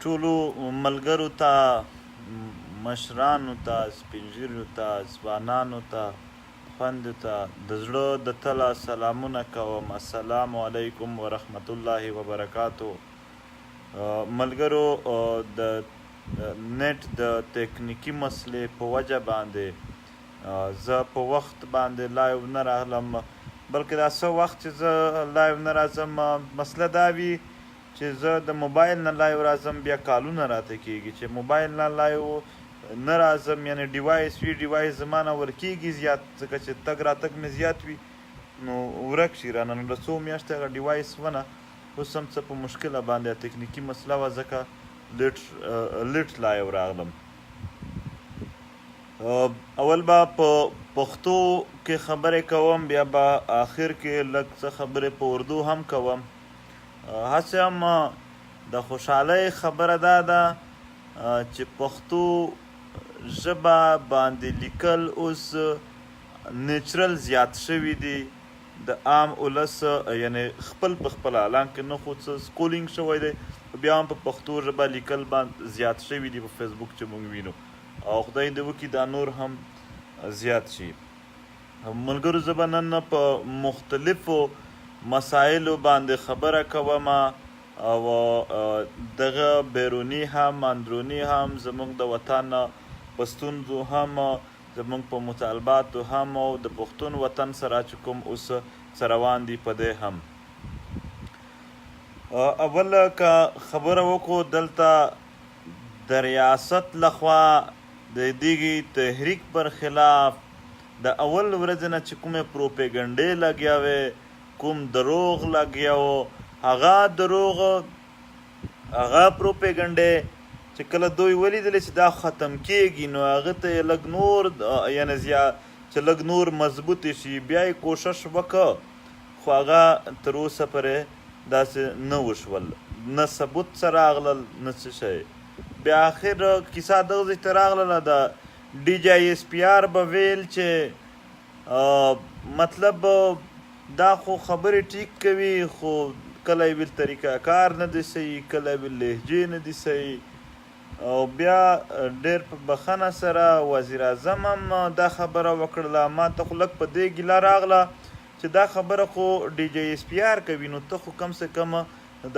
ټولو ملګرو ته، مشرانو ته، سپین ږیرو ته، ځوانانو ته، خویندو ته د زړه د تله سلامونه کوم. السلام علیکم ورحمت الله وبرکاتو. ملګرو، د نیټ د تکنیکی مسلې په وجه باندې زه په وخت باندې لایو نه راغلم، بلکې دا څه وخت چې زه لایو نه راځم، مسله دا وي چې زه د موبایل نه لایو راځم، بیا کالونه راته کېږي چې موبایل نه لایو نه راځم، یعنی ډیوایس وي، ډیوایس زما نه ورکېږي زیات، ځکه چې تګ راتګ مې زیات وي نو ورک شي رانه. نو د څو میاشتې هغه ډیوایس ونه، اوس هم څه په مشکله باندې تکنیکي مسله وه، ځکه لیټ لایو راغلم. اول به په پښتو کې خبرې کوم، بیا به آخر کې لږ څه خبرې په اردو هم کوم. هسې هم د خوشحالۍ خبره دا ده چې پښتو ژبه باندې لیکل اوس نیچرل زیات شوي دي د عام ولس، یعنی خپل په خپله، حالانکه نه خو څه سکولینګ شوی دی، بیا هم په پښتو ژبه لیکل باندې زیات شوي دي په فیسبوک چې موږ وینو، او خدای دې وکړي دا نور هم زیات شي. ملګرو، زه به نن په مختلفو مسایلو باندې خبره کوم، او دغه بیرونی هم اندرونی هم، زموږ د وطن په ستونزو هم، زموږ په مطالباتو هم، او د پښتون وطن سره چې کوم اوس څه روان دي په دی هم. اول که خبره وکړو، دلته د ریاست لخوا د دغې تحریک پر خلاف د اول ورځې نه چې کومې پروپیګنډې لګیا وې، کوم دروغ لګیا و، هغه دروغ، هغه پروپیګنډې چې کله دوی ولیدلې چې دا ختم کېږي، نو هغه ته یې لږ نور، یعنې چې لږ نور مضبوطې شي، بیا یې کوشش وکړه، خو هغه تر اوسه پورې داسې نه وشول، نه ثبوت څه راغلل، نه څه شی. بیا آخر کیسه دغه ځای ته راغلله، د ډي جی ایس پي آر به ویل چې مطلب دا خو خبرې ټیک کوي، خو کله یې ویل طریقه کار نه دی صحیح، کله یې ویل لهجې نه دي صحیح، او بیا ډېر په بخښنه سره وزیر اعظم هم دا خبره وکړله. ما ته خو لږ په دې ګیله راغله چې دا خبره خو ډي جی ایس پي آر کوي، نو ته خو کم سے کم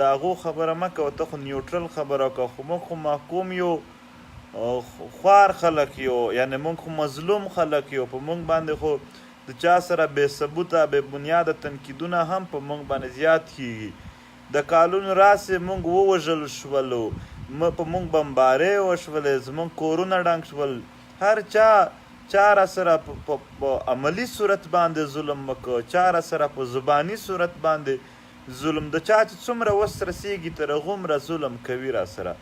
د هغو خبره مه کوه، ته خو نیوټرل خبره کوه، خو موږ خو محکوم یو، خوار خلک یو، یعنې موږ خو مظلوم خلک یو، په موږ باندې خو د چا سره بې ثبوته بې بنیاده تنقیدونه هم په موږ باندې زیات کیږي. د کالونو راسې موږ ووژل شولو، په موږ بمبارۍ وشولې، زموږ کورونه ډنګ شول، هر چا را سره په عملي صورت باندې ظلم وکړه، چا را سره په زباني صورت باندې ظلم، د چا چې څومره وس رسېږي تر هغه عمره ظلم کوي را سره.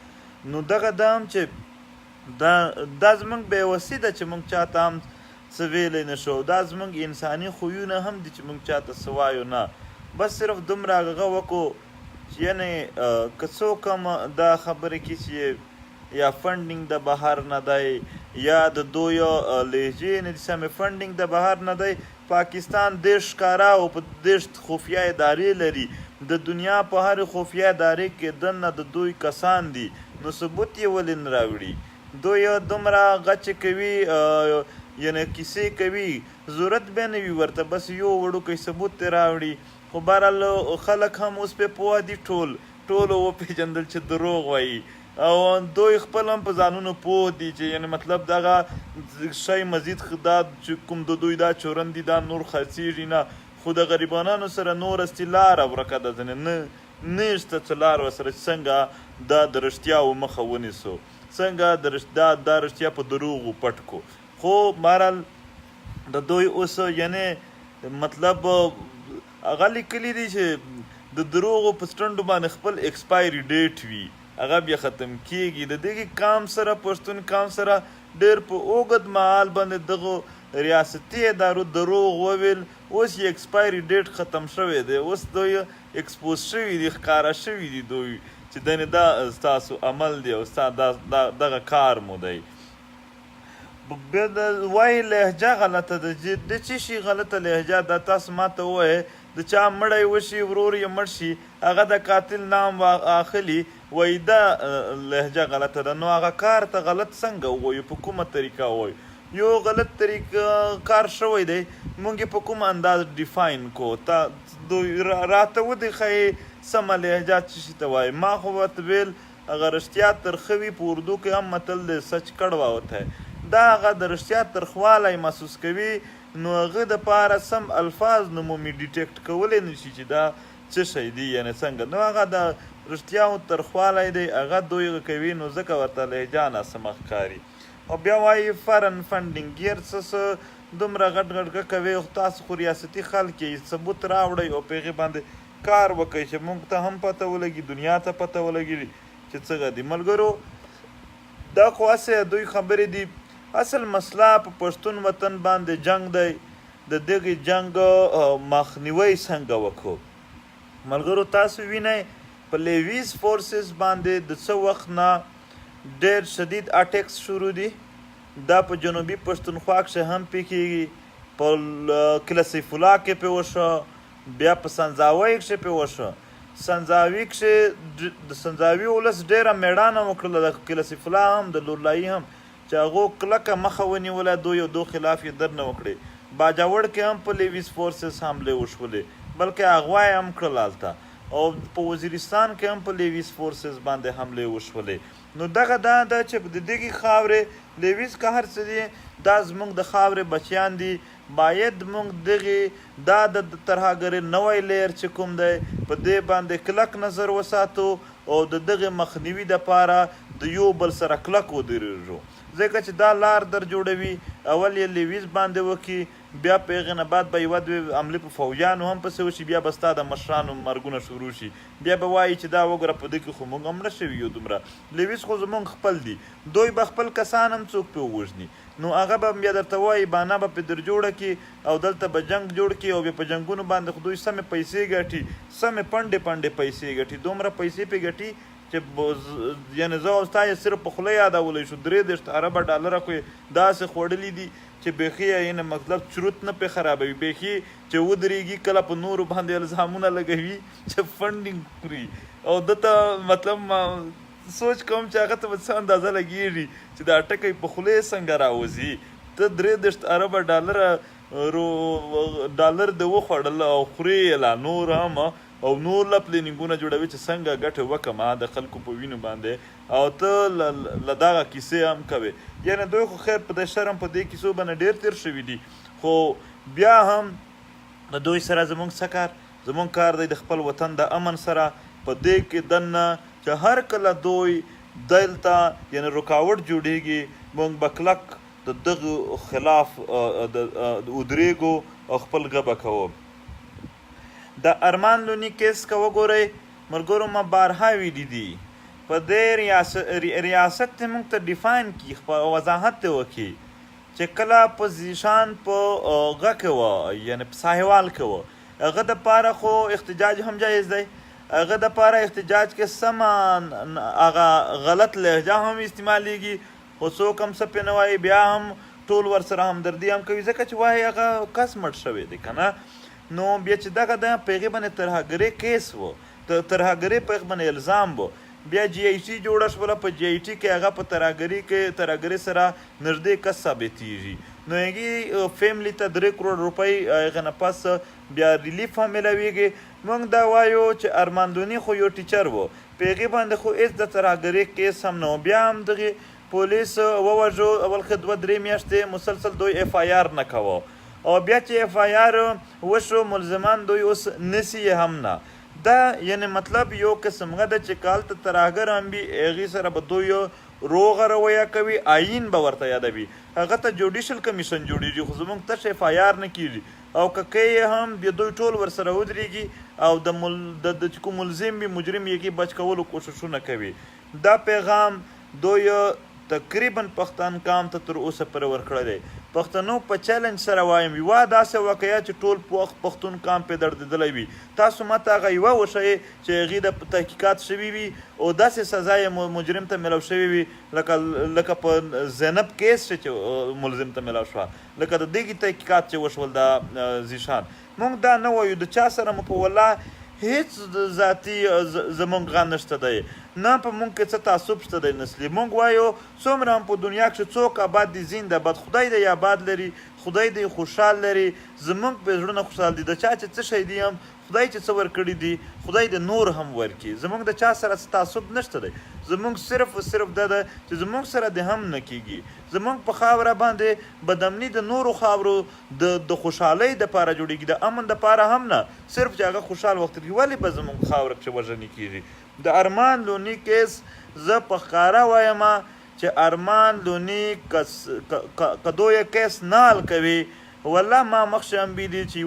نو دغه دا هم چې دا زموږ بېوسي ده چې موږ چاته هم څه ویلی نه شو، دا زموږ انساني خویونه هم دي چې موږ چاته څه وایو نه، بس صرف دومره هغه وکړو چې یعنې که څوک هم دا خبرې کوي چې یا فنډینګ د بهر نه دی، یا د دوی لهجې نه دي سمې، فنډینګ د بهر نه دی. پاکستان دېرش ښکاره او په دېرش خفیه ادارې لري، د دنیا په هرې خفیه ادارې کې دننه د دوی کسان دي، نو ثبوت یې ولې نه راوړي؟ دوی دومره غچې کوي، یعنې کیسې کوي، ضرورت به نه وي ورته، بس یو وړوکی ثبوت یې راوړي. خو بهرحال خلک هم اوس پرې پوه دي، ټولو وپېژندل چې دروغ وایي، او دوی خپل هم په ځانونو پوه دي چې یعنې مطلب دغه شی مزید دا چې کوم د دوی دا چورن دي دا نور خرڅېږي نه، خو د غریبانانو سره نور هستې لاره ورکه ده، ځینې نه شته څه لار ورسره چې څنګه دا د رښتیاو مخه ونیسو، څنګه دا رښتیا په دروغو پټ کو. خو بهرحال د دوی اوس یعنې مطلب هغه لیکلي دي چې د دروغو په سټنډو باندې خپل ایکسپایري ډیټ وي، هغه بیا ختم کیږي. د دغې قام سره، پښتون قام سره ډېر په اوږد مهال باندې دغو ریاستي ادارو دروغ وویل، اوس یې ایکسپایري ډیټ ختم شوی دی، اوس دوی ایکسپوز شوي دي، ښکاره شوي دي دوی چې دنې دا ستاسو عمل دی او ستا دغه کار مو دی. بیا وایي لهجه غلطه ده، د څه شي غلطه لهجه ده؟ تاسو ما ته ووایئ د چا مړی وشي ورور یې مړ شي هغه د قاتل نام اخلي وایي دا لهجه غلطه ده. نو هغه کار ته غلط څنګه ووایو، په کومه طریقه ووایو؟ یو غلط طریقه کار شوی دی، موږ یې په کوم انداز ډیفاین کو. دوی راته ودښیي سمه لهجه څه شي ته وایي. ما خو ورته ویل اگر رښتیا ترخه وي، په اردو کې هم متل دی سچ کڑوا ہوتا ہے. دا هغه د رښتیا ترخوالی محسوس کوي، نو هغه دپاره سم الفاظ نو مومي ډیټیکټ کولی نه شي چې دا څه شی دی، یعنې څنګه. نو هغه د رښتیاو ترخوالی دی، هغه دوی کوي، نو ځکه ورته لهجه ناسمه ښکاري. او بیا وایي فارن فنډینګ، ګیر څه دومره غټ غټ کوي، تاسو خو ریاستي خلک یې، ثبوت راوړئ او په هغې باندې کار وکړئ چې موږ ته هم پته ولګي، دنیا ته پته ولګي چې څه دي. ملګرو دا خو هسې دوی خبرې دي، اصل مسله په پښتون وطن باندې جنگ دی. د دغې جنگ مخنیوی څنګه وکړو؟ ملګرو تاسو وینئ په لیویز فورسز باندې د څه وخت نه ډېر شدید اټیکس شروع دي. دا په جنوبي پښتونخوا کښې هم پیښیږي، په کله سیف الله کې پې وشوه، بیا په سنځاوۍ کښې پې وشوه. سنځاوي کښې د سنځاوي ولس ډېره مېړانه وکړله، د کله سیف الله هم د لورلایي هم، چې هغو کلکه مخه ونیوله، دوی یو دو خلاف یې درنه وکړې. باجوړ کې هم په لیویز فورسز حملې وشولې، بلکې اغوا یې هم کړل هلته، او په وزیرستان کې هم په لیویز فورسز باندې حملې وشولې. نو دغه دا ده چې د دغې خاورې لیویز که هر څه دي، دا زموږ د خاورې بچیان دي. باید موږ دغې دا د ترهګرۍ نوی لیر چې کوم دی، په دې باندې کلک نظر وساتو، او د دغې مخنیوي دپاره د یو بل سره کلک ودرېږو. ځکه چې دا لار در جوړوي، اول یې لیویز باندې وکړي، بیا په هغې نه بعد به یوه دوې حملې په فوجیانو هم پسې وشي، بیا به ستا د مشرانو مرګونه شروع شي، بیا به وایي چې دا وګوره په دې کې خو موږ هم مړه شوي یو دومره. لیویز خو زموږ خپل دي، دوی به خپل کسان هم څوک پې ووژني، نو هغه به بیا درته وایي بانه به پې در جوړه کړي، او دلته به جنګ جوړ کړي، او بیا په جنګونو باندې خو دوی سمې پیسې ګټي، سمې پنډې پیسې ګټي، دومره پیسې پې ګټي چې یعنې زه او ستا یې صرف په خوله یادولی شو. 63 اربه ډالره خو یې داسې خوړلي دي چې بیخي یعنې مطلب چروت نه پې خرابوي، بیخي چې ودرېږي کله په نورو باندې الزامونه لګوي چې فنډینګ کړي. او دته مطلب سوچ کوم چې هغه ته به څه اندازه لګېږي چې دا ټکی په خوله یې څنګه راوځي. ته 63 اربه ډالر د وخوړل او خورې یې لا نور هم، او نور لا پلینینګونه جوړوي چې څنګه ګټه وکړم د خلکو په وینو باندې، او ته له دغه کیسې هم کوې. یعنې دوی خو خیر په د شرم په دې کیسو باندې ډېر تېر شوي دي، خو بیا هم د دوی سره زموږ څه کار؟ زموږ کار دی د خپل وطن د امن سره په دې کې دننه چې هر کله دوی دلته یعنې رکاوټ جوړېږي، موږ به کلک د دغه خلاف ودرېږو او خپل غبه کوو. د ارمان لوني کیس که وګورئ ملګرو، ما بارها ویلي دي، په دې ریاست ته موږ ته ډیفاین کړي، په وضاحت ته وکړي چې کله پوزیشن په هغه کې وه، یعنې په ساحوال کې وه، هغه دپاره خو احتجاج هم جایز دی، هغه دپاره احتجاج کې سمه هغه غلط لهجه هم استعمالیږي، خو څوک هم څه پې نه وایي، بیا هم ټول ورسره همدردي هم کوي، ځکه چې وایي هغه کس مړ شوی دی که نه. نو بیا چې دغه د په هغې باندې ترهګرۍ کیس و، ترهګرۍ په هغې باندې الزام و، بیا جی آی ټي جوړه شوله، په جی آی ټي کې هغه په ترهګرۍ سره نږدې کس ثابتېږي، نو هغې فیملی ته 3 کروڑ روپۍ هغې نه پس بیا ریلیف هم میلاویږي. موږ دا وایو چې ارماندوني خو یو ټیچر و، په هغې باندې خو هېڅ د ترهګرۍ کیس هم نه و، بیا هم دغې پولیس ووژو، اول ښه 2-3 میاشتې مسلسل دوی اف آی آر نه کوه، او بیا چې اف آی آر وشو ملزمان دوی اوس نسی یې هم نه. دا یعنې مطلب یو قسم ده چې که هلته ترهګر هم وي، هغې سره به دوی روغه رویه کوي، آیین به ورته یادوي، هغه ته جوډیشل کمیشن جوړېږي، خو زموږ تش اف آی آر نه کېږي، او که کوي هم بیا دوی ټول ورسره ودرېږي، او د چې کوم ملزم وي مجرم یې بچ کولو کوششونه کوي. دا پیغام دوی تقریبا پښتون قام ته تر اوسه پورې ورکړی دی. پښتنو په چیلنج سره وایم، یوه داسې واقعه چې ټول پښتون قام پې دردېدلی وي، تاسو ماته هغه یوه وښیئ چې هغې د تحقیقات شوي وي او داسې سزا یې مجرم ته میلاو شوي وي، لکه په زینب کیس چې ملزم ته میلاو شوه، لکه د دغې تحقیقات چې وشول د زیشان. موږ دا نه وایو، د چا سره مو په والله هیڅ ذاتي زمونږ غا نشته دی، نه په مونږ کې څه تعصب شته دی نسلي. مونږ وایو څومره هم په دنیا کښې څوک آباد دي زنده باد، خدای دی آباد لري، خدای دی خوشحال لري، زمونږ په زړونه خوشحال دي. د چا چې څه شی دی هم خدای چې څه ورکړي دي خدای د نور هم ورکړي. زمونږ د چا سره څه تعصب نشته دی. زمونږ صرف و صرف دا ده چې زمونږ سره د هم نه کېږي. زمونږ په خاوره باندې بدامني د نورو خاورو د خوشحالۍ دپاره جوړېږي، د امن دپاره هم نه، صرف چې هغه خوشحال وخت کېږي. ولې به زمونږ خاوره کښې وژنې کېږي؟ د ارمان لوني کیس زه په ښکاره وایم چې ارمان لوني که دوی کیس نال کوي، والله ما مخکې هم ویلي چې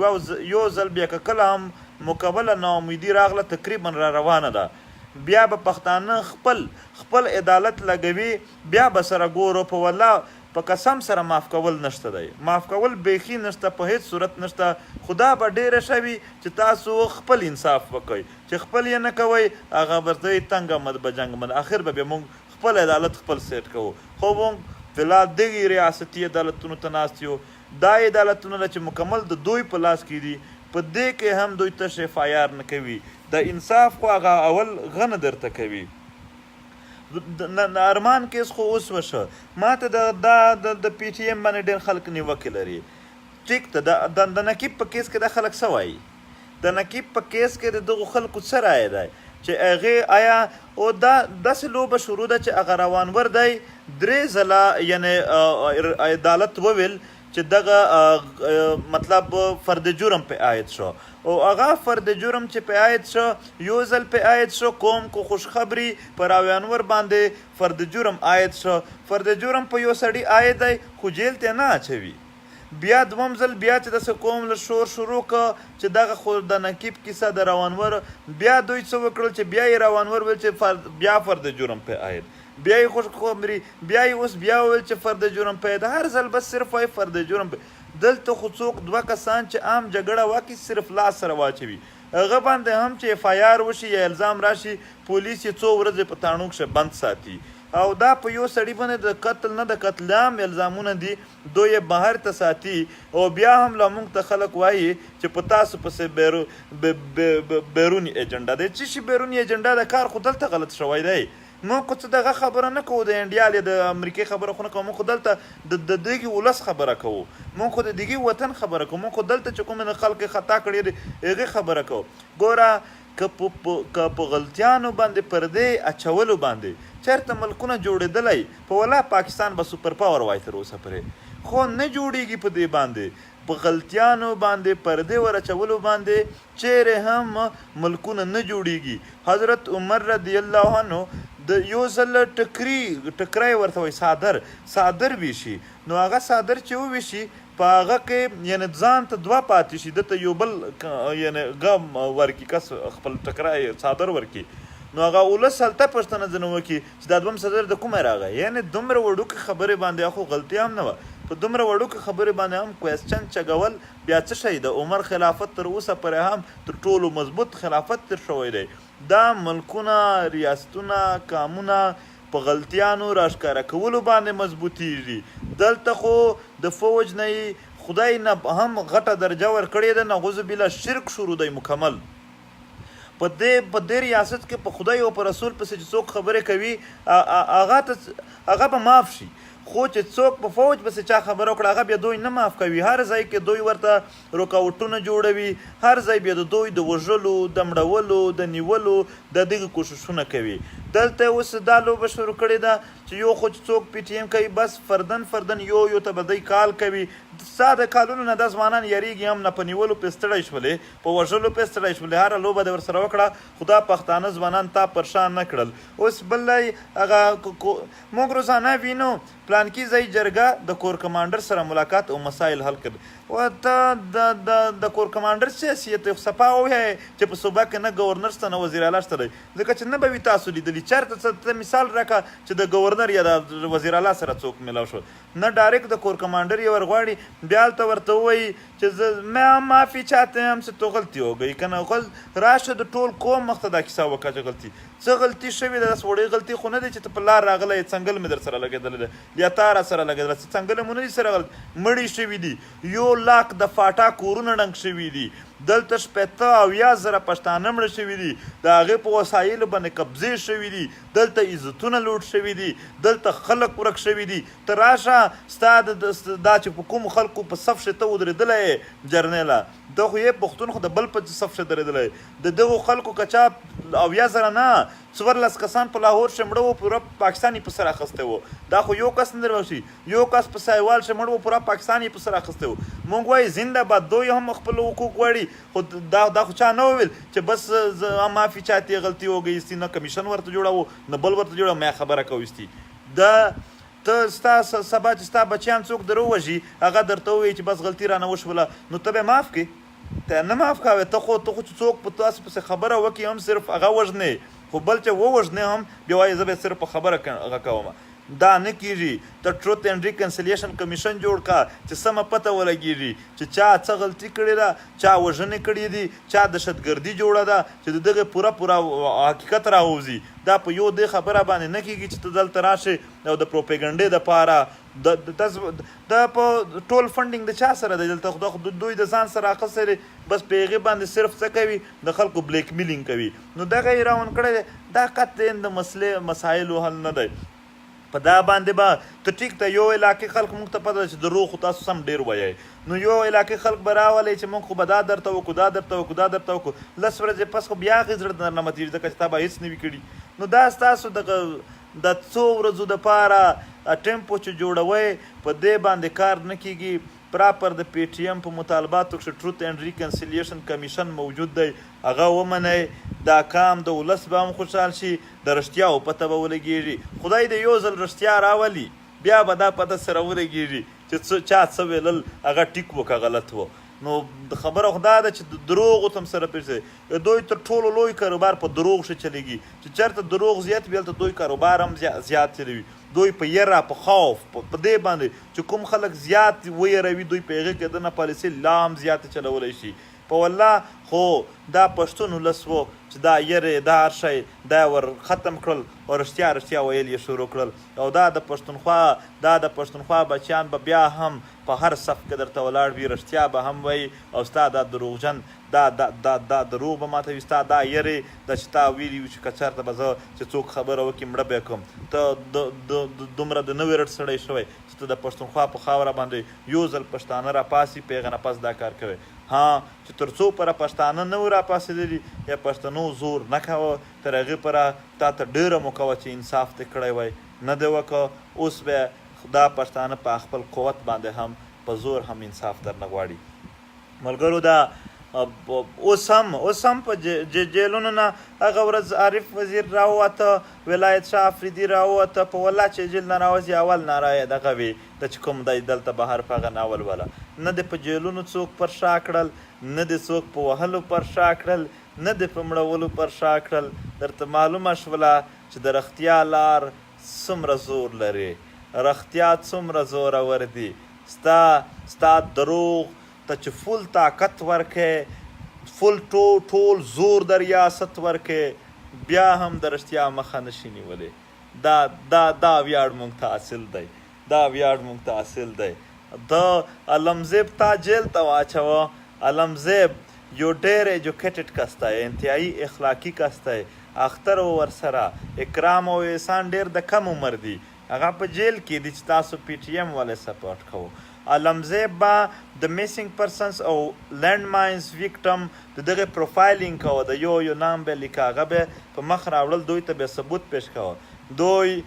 یو ځل بیا که کله هم مکمله ناامیدي راغله تقریبا را روانه ده، بیا به پښتانه خپل عدالت لګوي، بیا به سره ګورو. په والله په قسم سره معاف کول نشته دی، معاف کول بیخي نشته، په هیڅ صورت نشته. خدا به ډیره ښه وي چې تاسو خپل انصاف وکئ، چې خپل یې نه کوئ هغه به دی تنګ آمد به جنګ آمد. آخر به بیا موږ خپل عدالت خپل سیټ کوو. خو موږ فلحال دغې ریاستي عدالتونو ته ناست یو. دا عدالتونه چې مکمل د دوی په لاس کې دي، په دې کې هم دوی تش اف آی آر نه کوي. د انصاف خو هغه اول غنه درته کوي. ارمان کیس خو اوس وشه، ما ته د پی ټي ایم باندې ډېر خلک نیوکې لري. ټیک ته د نقیب په کیس کې دا خلک څه وایي؟ د نقیب په کیس کې د دغو خلکو څه رایه دی چې هغې آیا او دا داسې لوبه شروع ده چې هغه روانور دی 3 ځله یعنې عدالت وویل چې دغه مطلب فرد جرم په عاید شو، او هغه فرد جرم چې په عاید شو یو ځل په عاید شو، قوم کو خوشخبری پر راویانور باندې فرد جرم عاید شو. فرد جرم په یو سړي عاید دی خو جیل ته نه اچوي. بیا دوم ځل بیا چې داسې قوم له شور شروع که چې دغه خو د نقیب کیسه د روانور، بیا دوی څه وکړل چې بیا یې روانور ویل چې بیا فرد جرم په عاید، بیا یې خوشخبري، بیا یې اوس بیا وویل چې فرد جرم په عاید. هر ځل بس صرف وایي فرد جرم. دلته خو څوک 2 کسان چې عام جګړه واقعي صرف لاس سره واچوي، هغه باندې هم چې اف آی آر وشي یا الزام راشي، پولیس یې 2 ورځې په تاڼو کښې بند ساتي. او دا په یو سړي باندې د قتل نه د قتل عام الزامونه دي، دوی یې بهر ته ساتي. او بیا هم لا موږ ته خلک وایي چې په تاسو پسې بیروني ایجنډا دی. څه شي بیروني ایجنډا د کار خو دلته غلط شوی دی. موږ خو څه دغه خبره نه کوو، د انډیا د امریکې خبره خو نه کوو، موږ خو دلته د دغې ولس خبره کوو، موږ خو د دغې وطن خبره کوو، موږ خو دلته چې کومې خلک خطا کړي دي هغې خبره کوو. ګوره که په غلطیانو باندې پردې اچولو باندې چېرته ملکونه جوړېدلی، په ولا پاکستان به سوپر پاور وای تر اوسه پرې، خو نه جوړېږي په دې باندې. په غلطیانو باندې پردې ور اچولو باندې چیرې هم ملکونه نه جوړېږي. حضرت عمر رضی الله عنه د یو ځل ټکری ورته وایي صادر ویشي، نو هغه صادر چې وویشي په هغه کې یعنې ځان ته 2 پاتې شي، دته یو بل یعنې غم ورکړي، کس خپل ټکری صادر ورکړي. نو هغه ولس هلته پوښتنه ځنه وکړي چې دا 2 صدر د کومه راغی؟ یعنې دومره وړوکې خبرې باندې خو غلطي هم نه وه، په دومره وړوکې خبرې باندې هم کوېسچن چګول بیا څه شی د عمر خلافت تر اوسه پورې هم تر ټولو مضبوط خلافت تر شوی دی. دا ملکونه، ریاستونه، قامونه په غلطیانو راښکاره کولو باندې مضبوطیږي. دلته خو د فوج نه خدای نه هم غټه درجه ورکړې ده، نعوذ بالله شرک شروع دی مکمل. په دې ریاست کې په خدای او په رسول پسې چې څوک خبرې کوي هغه به معاف شي، خو چې څوک په فوج پسې چا خبره وکړه هغه بیا دوی نه معاف کوي. هر ځای کې دوی ورته رکاوټونه جوړوي، هر ځای بیا د دوی د وژلو، د مړولو، د نیولو د دغې کوششونه کوي. دلته اوس دا لوبه شروع کړې ده چې یو خو چې څوک پی ټي ایم کوي بس فردن یو ته به دی کال کوي. ساده کالونو نه دا ځوانان یریږي هم نه، په نیولو پې ستړی شولې، په وژلو پې ستړی شولې، هره لوبه دې ورسره وکړه، خو دا پښتانه ځوانان تا پرشان نه کړل. اوس بل هغه موږ روزانه وینو پلانکي ځای جرګه د کور کمانډر سره ملاقات او مسایل حل کړ. و ته د کور کمانډر سیاسیت صفا ووایې چې په صوبه کې نه ګورنر شته نه وزیر اعلی شته دی، ځکه چې نه به وي تاسو لیدلي. چېرته ته مثال راکړه چې د ګورنر یا د وزیر اعلی سره څوک میلاو شو؟ نه ډایرکټ د کور کمانډر یې ورغواړي، بیا هلته ورته ووایي چې زه معافي چاہتے ہیں ہم سے تو غلطي ہو گئی، که نه راشه د ټول قوم مخ ته دا کیسه وکړه چې غلطي څه غلطي شوې ده. داسې وړې غلطي خو نه دی چې ته په لار راغلی یې، څنګل مې در سره لګېدلی ده یا تا را سره لګېدلی څنګل مو نه دي سره غلط، مړي شوي دي، 1 لاک د فاټا کورونه ډنګ شوي دي، دلته 80,000 پښتانه مړه شوي دي، د هغې په وسایلو باندې قبضې شوي دي، دلته عزتونه لوټ شوي دي، دلته خلک ورک شوي دي. ته راشه ستا دا چې په کومو خلکو په صف شه ته ودرېدلی یې جرنیله، ته خو یې پښتون خو د بل په صف شه درېدلی. د دغو خلکو که چا 80,000 نه 14 کسان په لاهور شه مړه وو، پوره پاکستان یې په سر اخیستی وو. دا خو یو کس نه دربشي، یو کس په سایوال شه مړ وو، پوره پاکستان یې په سر اخیستی وو. موږ وایو زنده باد، دوی هم خپل حقوق غواړي، خو دا خو چا نه وویل چې بس معافي چاته غلطي هو گئی استی، نه کمیشن ورته جوړاوه نه بل ورته جوړاوه، ما خبره کوي. دا ته ستا سبا چې ستا بچیان څوک در ووژي هغه درته ووایي چې بس غلطي رانه وشوله، نو ته به یې معاف کړې؟ ته نه معاف کوې. ته خو چې څوک په تاسو پسې خبره وکړي هم صرف هغه وژنې، خو بل چې ووژنې هم بیا وایي زه به صرف په خبره هغه کوم. دا نه کیږي. ته ټروت اینډ ریکنسیلیشن کمیشن جوړ کا چې سمه پته ولګیږي چې چا څه غلطي کړې ده، چا وژنې کړې دي، چا دهشتګردي جوړه ده، چې د دغه پوره حقیقت راوځي. دا په یو دې خبره باندې نه کیږي چې ته دلته راشې او د پروپیګنډې دپاره د په ټول فنډینګ د چا سره دی دلته؟ دوی د ځان سره اخیستی دی، بس په هغې باندې صرف څه کوي؟ د خلکو بلیک میلینګ کوي. نو دغه یې راون کړی دی. دا قطعاً د مسایلو حل نه دی. په دا باندې به ته ټیک ته یو علاقې خلک موږ ته پته ده چې دروغ خو تاسو سم ډېر وایئ، نو یو علاقې خلک به راولئ چې موږ خو به دا درته وکړو، دا درته وکړو، دا درته وکړو. 10 ورځې پس خو بیا هغې زړه درنه ماتېږي ځکه چې تا به هېڅ نه وي کړي. نو دا ستاسو د څو ورځو دپاره ټیمپو چې جوړوئ په دې باندې کار نه کیږي. پراپر د پی ټي ایم په مطالباتو کښې ټروت اینډ ریکنسیلیشن کمیشن موجود دی، هغه ومنئ. دا کام د ولس به هم خوشحال شي، د رښتیاو پته به ولګېږي. خدای دې یو ځل رښتیا راولي، بیا به دا پته سره ولګېږي چې چا څه ویلل هغه ټیک و که غلط و. نو خبره خو دا ده چې د دروغو ته هم سره پېښ دی. دوی تر ټولو لوی کاروبار په دروغ ښه چلېږي، چې چېرته دروغ زیات وي هلته دوی کاروبار هم زیات چلوي. دوی په یره په خوف په دې باندې چې کوم خلک زیات ویروي، دوی په هغې کې دنه پالیسي لا هم زیاته چلولی شي. په والله خو دا پښتون ولس و چې دا یرې دا هر شی دا ور ختم کړل او رښتیا ویل یې شروع کړل. او دا د پښتونخوا بچیان به بیا هم په هر صف کې درته ولاړ وي، رښتیا به هم وایي، او ستا دا دروغجن دا دروغ به ماته وي، ستا دا یرې دا چې تا ویلي وي چې که چېرته به زه چې څوک خبره وکړي مړه به یې کړم. ته دومره د نه ویرټ سړی شوی چې ته د پښتونخوا په خاوره باندې یو ځل پښتانه راپاسي، په هغې نه پس دا کار کوي. ها چې تر څو پره پښتانه نه وو راپاڅېدلي یا پښتنو زور نه کوه، تر هغې پره تا ته ډېره مو کوه چې انصاف دې کړی وای، نه دې وکړه. اوس بیا دا پښتانه په خپل قوت باندې هم په زور هم انصاف درنه غواړي. ملګرو دا اوس هم په جیلونو نه هغه ورځ عارف وزیر راووته، ولایت شاه افریدي راووته، په والله چې جیل نه راوځي اول ناره یې دغه وي د چې کوم دی دلته بهر په هغه ناول وله. نه دې په جیلونو څوک پر شا کړل، نه دې څوک په وهلو پر شا کړل، نه دې په مړولو پر شا کړل. درته معلومه شوله چې د رښتیا لار څومره زور لري، رښتیا څومره زورور دي. ستا دروغ ته چې فل طاقت ورکې، فل ټول زور د ریاست ورکې، بیا هم د رښتیا مخه نشي نیولی. دا ویاړ موږ ته حاصل دی، دا ویاړ موږ ته حاصل دی. د علمزیب تا جیل ته واچوه. علمزیب یو ډېر ایجوکیټډ کس دی، انتهایي اخلاقي کس دی، اختر و ورسره اکرام او احسان ډېر د کم عمر دی. هغه په جیل کې دی چې تاسو پی ټي ایم ولې سپورټ کوو. علمزیب به د میسنګ پرسنس او لینډ ماینز ویکټم د دغه پروفایلینګ کوه، د یو نام به لیکه، هغه به په مخ راوړل، دوی ته به ثبوت پیش کوه. دوی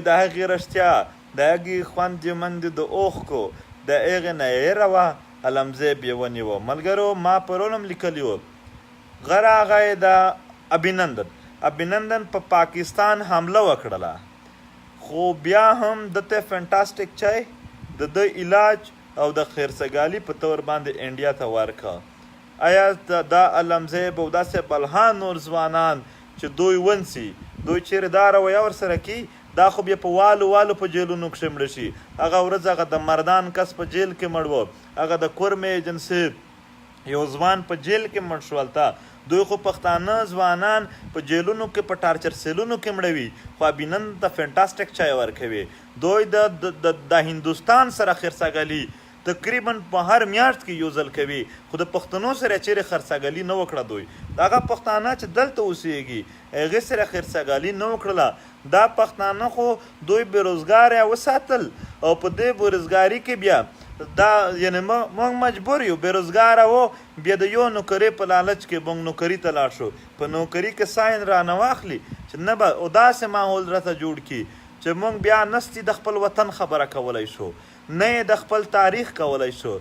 د هغې رښتیا، د هغې خوند مند د اوښکو، د هغې نه یې روه. علمزیب یې ونیوه. ملګرو ما پرون هم لیکلي وو، غر هغه یې د ابینندن په پاکستان حمله وکړله، خو بیا هم دته فینټاسټیک چای د علاج او د خیرسګالي په طور باندې انډیا ته ورکه. آیا دا علمزیب او داسې بلها نور ځوانان چې دوی ونسي، دوی چیرې دا رویه ورسره کي، دا خو بیا په والو په جیلونو کښې مړه شي. هغه ورځ هغه د مردان کس په جیل کې مړ و، هغه د کورم ایجنسي یو ځوان په جیل کې مړ شولته. دوی خو پښتانه ځوانان په جیلونو کې په ټارچر سیلونو کې مړوي، خو ابینند ته فینټاسټیک چای ورکوي. دوی د هندوستان سره خیرسګالي تقریبا په هر میاشت کې یو ځل کوي خو د پښتنو سره چیرې خرڅګالي نه وکړه دوی هغه پښتانه چې دلته اوسېږي هغې سره خرڅګالي نه وکړله دا پښتانه خو دوی بېروزګاره وساتل او په دې بېروزګاري کې بیا دا یعنی موږ مجبور یو بېروزګاره و بیا د یو نوکرۍ په لالچ کې موږ نوکري ته لاړ شو په نوکري کې ساین رانه واخلي چې نه به داسې ماحول راته جوړ کړي چې موږ بیا نستی د خپل وطن خبره کولی شو نه یې د خپل تاریخ کولی شو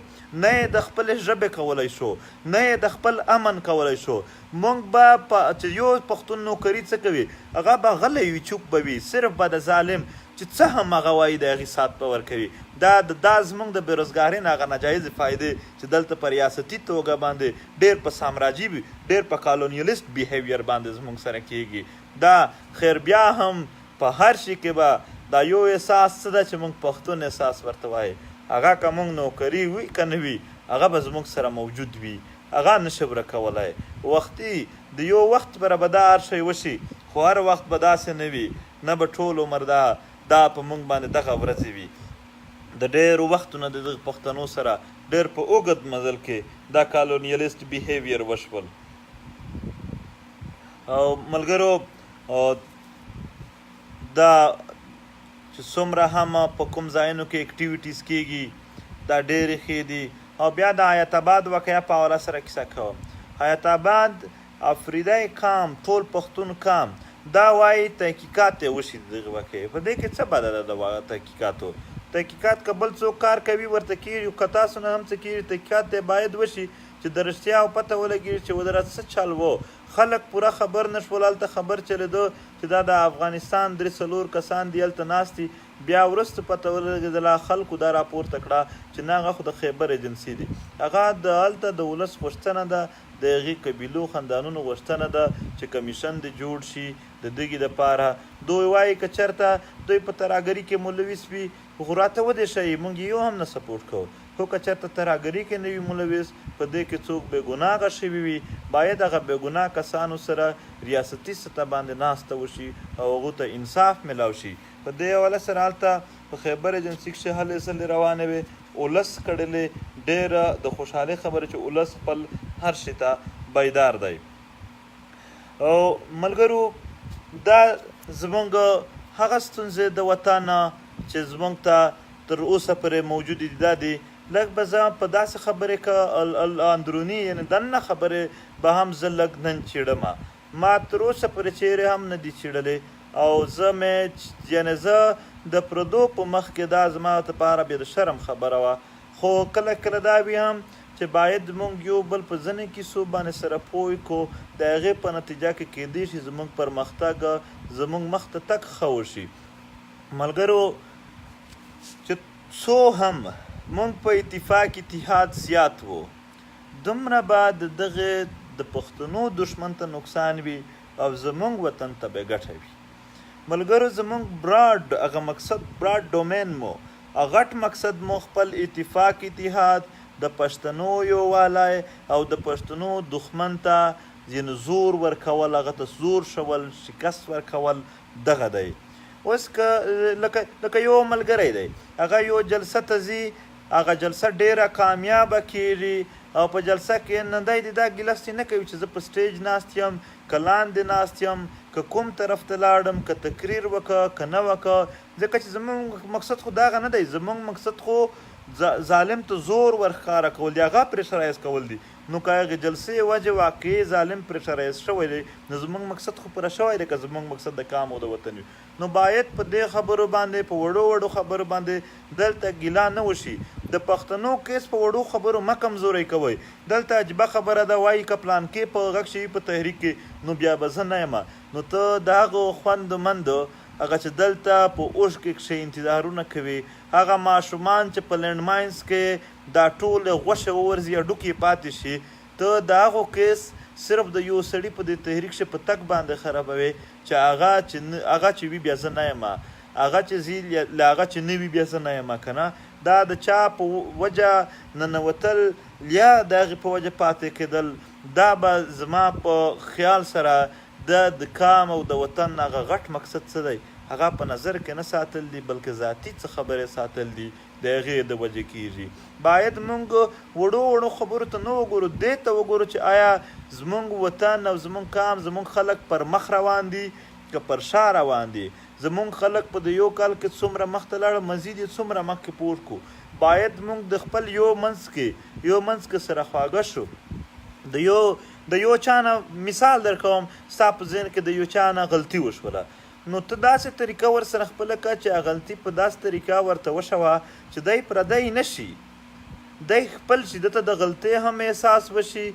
نه یې د خپلې ژبې کولی شو نه یې د خپل امن کولی شو موږ به چې یو پښتون نوکري څه کوي هغه به غلی وي چوپ به وي صرف به د ظالم چې څه هم هغه وایي د هغې سات به ورکوي دا زموږ د بېروزګارۍ نه هغه ناجایزې فایدې چې دلته په ریاستي توګه باندې ډېر په سامراجي ډېر په کالونیلیست بیهیویر باندې زموږ سره کیږي دا خیر بیا هم په هر شي کې به دا یو احساس څه ده چې موږ پښتون احساس ورته وایي هغه که موږ نوکري وي که نه وي هغه به زموږ سره موجود وي هغه نشي ورکولی وختي د یو وخت به دا هر شی وشي خو هر وخت به داسې نه وي نه به ټول عمر دا په موږ باندې دغه ورځې وي د ډېرو وختونه د دغه پښتنو سره ډېر په اوږد مزل کې دا کالونیلیست بیهیویر وشول او ملګرو دا چې څومره هم په کوم ځایونو کې اکټیویټیز کیږي دا ډېرې ښې دي او بیا د حیات آباد واقعه په حواله سره کیسه کوم حیات آباد افریدی قام ټول پښتون قام دا وایي تحقیقات یې وشي د دغې واقعې په دې کې څه بده ده د تحقیقاتو تحقیقات که بل څوک کار کوي ورته کېږي که تاسو نه هم څه کېږي تحقیقات دی باید وشي چې د رښتیا او پته ولګېږي چې ودرات څه چل و خلک پوره خبر نه شول هلته خبر چلېده چې دا د افغانستان 3-4 کسان دي هلته ناست دي بیا وروسته پته ولګېدله خلکو دا راپورته کړه چې نه هغه خو د خیبر ایجنسي دي هغه د هلته د ولس غوښتنه ده د هغې قبیلو خاندانونو غوښتنه ده چې کمیشن دې جوړ شي د دغې دپاره دوی وایي که چېرته دوی په ترهګري کې ملوث وي خو راته ودې ښایي موږ یو هم نه سپورټ کوو خو که چېرته ترهګري کې نه وي ملوث په دې کې څوک بېګناهه شوي وي باید هغه بېګناه کسانو سره ریاستي سطح باندې ناسته وشي او هغو ته انصاف میلاو شي په دې حواله سره هلته په خیبر ایجنسي کښې هلې ځلې روانې وې ولس کړلې ډېره د خوشحالۍ خبره چې ولس خپل هر شي ته بیدار دی او ملګرو دا زموږ هغه ستونزې د وطن چې زموږ ته تر اوسه پورې موجودې دي دا دي لږ به زه په داسې خبرې که اندروني یعنې دننه خبرې به هم زه لږ نن چیړم ما تر اوسه پورې چیرې هم نه دي چیړلې او زه مې یعنې زه د پردو په مخ کې دا زما دپاره بیا د شرم خبره وه خو کله کله دا وي هم چې باید موږ یو بل په ځینې کیسو باندې سره پوه کړو د هغې په نتیجه کې کیدی شي زموږ پرمختګ زموږ مخ ته تګ ښه وشي ملګرو چې څو هم موږ په اتحاد زیات وو دومره به د دغې د پښتنو دشمن ته نقصان وي او زموږ وطن ته به ګټه وي ملګرو زموږ براډ هغه مقصد براډ ډومین مو غټ مقصد مو خپل اتحاد د پښتنو یووالی او د پښتنو دښمن ته ځینې زور ورکول هغه ته زور شول شکست ورکول دغه دی اوس که لکه یو ملګری دی هغه یو جلسه ته ځي هغه جلسه ډیره کامیابه کیږي او په جلسه کې نندی د دا ګیلس نه کوي چې زه په سټیج ناست یم که لاندې ناست یم که کوم طرف ته لاړم که تقریر وکړه که نه وکړه ځکه چې زموږ مقصد خو دغه نه دی زموږ مقصد خو ظالم ته زور ورښکاره کول دی هغه پریشرایز کول دي نو که هغې جلسې وجه واقعي ظالم پریشرایز شوی دی نو زموږ مقصد خو پوره شوی دی که زموږ مقصد د کام او د وطن وي نو باید په دې خبرو باندې په وړو خبرو باندې دلته ګیله نه وشي د پښتنو کیس په وړو خبرو مه کمزوری کوئ دلته عجبه خبره ده وایي که پلانکې په غږ شوي په تحریک کې نو بیا به زه نه یم نو ته د هغو خوندمندو هغه چې دلته په اوښ کې انتظارونه کوي هغه ماشومان چې په لینډ ماینز کې دا ټولې غوښې وورځي یا ډوکې پاتې شي ته د هغو کیس صرف د یو سړي په دې تحریک شي په تک باندې خرابوي چې هغه چې وي بیا زه نه یم هغه چې ځي له هغه چې نه وي بیا زه نه یم که نه دا د چا په وجه ننوتل یا د هغې په وجه پاتې کېدل دا به زما په خیال سره د کام او د وطن هغه غټ مقصد څه دی هغه په نظر کې نه ساتل دي بلکې ذاتي څه خبرې ساتل دي د هغې د وجې کېږي باید موږ وړو خبرو ته نه وګورو دې ته وګورو چې آیا زموږ وطن او زموږ کام زموږ خلک پر مخ روان دي که پر شا روان دي زموږ خلک په د یو کال کې څومره مخته لاړه مزید یې څومره مخکې پوه کړو باید موږ د خپل یو منځ کې سره خواږه شو د یو چا نه مثال در کوم ستا په ذهن کې د یو چا نه غلطي وشوله نو ته داسې طریقه ورسره خپله کړه چې غلطي په داسې طریقه ورته وشوه چې دی پردی نه شي دی خپل شي دته د غلطۍ هم احساس وشي